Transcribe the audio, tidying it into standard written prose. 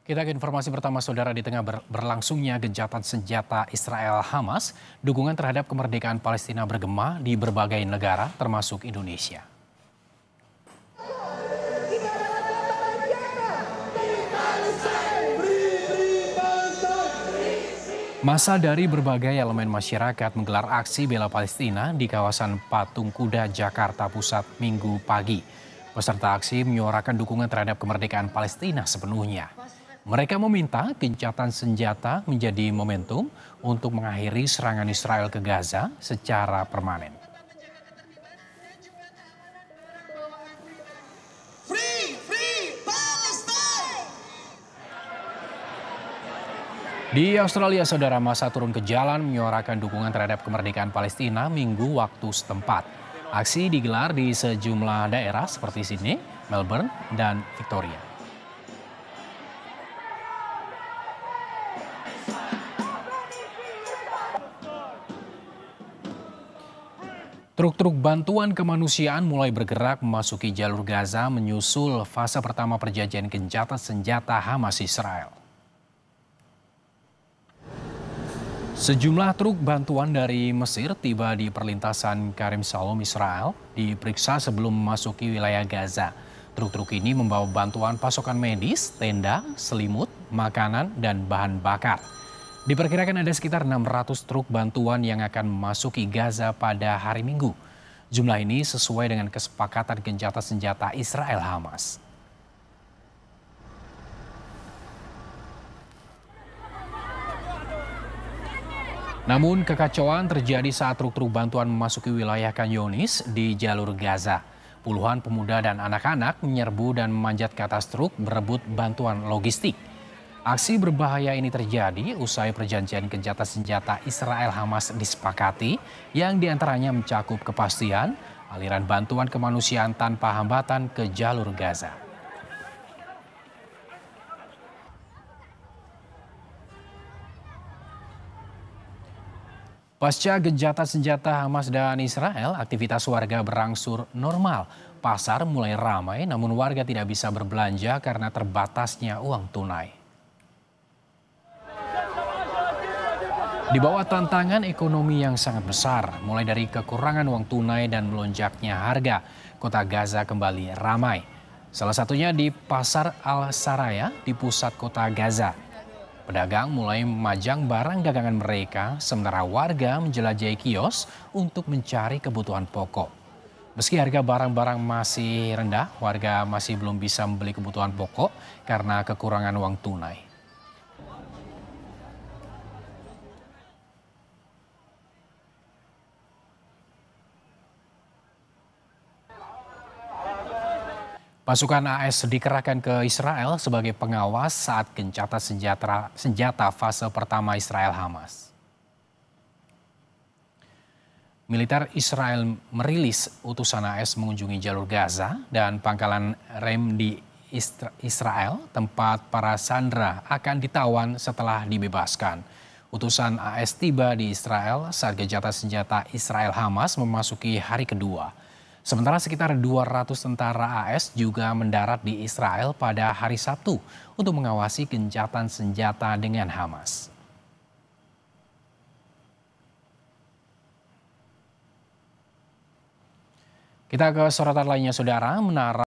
Kita ke informasi pertama, saudara. Di tengah berlangsungnya gencatan senjata Israel-Hamas, dukungan terhadap kemerdekaan Palestina bergema di berbagai negara, termasuk Indonesia. Massa dari berbagai elemen masyarakat menggelar aksi bela Palestina di kawasan Patung Kuda, Jakarta Pusat, Minggu pagi. Peserta aksi menyuarakan dukungan terhadap kemerdekaan Palestina sepenuhnya. Mereka meminta gencatan senjata menjadi momentum untuk mengakhiri serangan Israel ke Gaza secara permanen. Di Australia, saudara, massa turun ke jalan menyuarakan dukungan terhadap kemerdekaan Palestina Minggu waktu setempat. Aksi digelar di sejumlah daerah seperti Sydney, Melbourne, dan Victoria. Truk-truk bantuan kemanusiaan mulai bergerak memasuki jalur Gaza menyusul fase pertama perjanjian gencatan senjata Hamas Israel. Sejumlah truk bantuan dari Mesir tiba di perlintasan Karim Shalom Israel diperiksa sebelum memasuki wilayah Gaza. Truk-truk ini membawa bantuan pasokan medis, tenda, selimut, makanan, dan bahan bakar. Diperkirakan ada sekitar 600 truk bantuan yang akan memasuki Gaza pada hari Minggu. Jumlah ini sesuai dengan kesepakatan gencatan senjata Israel-Hamas. Namun kekacauan terjadi saat truk-truk bantuan memasuki wilayah Khan Younis di jalur Gaza. Puluhan pemuda dan anak-anak menyerbu dan memanjat ke atas truk berebut bantuan logistik. Aksi berbahaya ini terjadi usai perjanjian gencatan senjata Israel-Hamas disepakati yang diantaranya mencakup kepastian aliran bantuan kemanusiaan tanpa hambatan ke jalur Gaza. Pasca gencatan senjata Hamas dan Israel, aktivitas warga berangsur normal. Pasar mulai ramai, namun warga tidak bisa berbelanja karena terbatasnya uang tunai. Di bawah tantangan ekonomi yang sangat besar, mulai dari kekurangan uang tunai dan melonjaknya harga, kota Gaza kembali ramai. Salah satunya di Pasar Al-Saraya di pusat kota Gaza. Pedagang mulai memajang barang dagangan mereka, sementara warga menjelajahi kios untuk mencari kebutuhan pokok. Meski harga barang-barang masih rendah, warga masih belum bisa membeli kebutuhan pokok karena kekurangan uang tunai. Pasukan AS dikerahkan ke Israel sebagai pengawas saat gencatan senjata fase pertama Israel-Hamas. Militer Israel merilis utusan AS mengunjungi jalur Gaza dan pangkalan rem di Israel, tempat para sandera akan ditawan setelah dibebaskan. Utusan AS tiba di Israel saat gencatan senjata Israel-Hamas memasuki hari kedua. Sementara sekitar 200 tentara AS juga mendarat di Israel pada hari Sabtu untuk mengawasi gencatan senjata dengan Hamas. Kita ke sorotan lainnya, saudara. Menara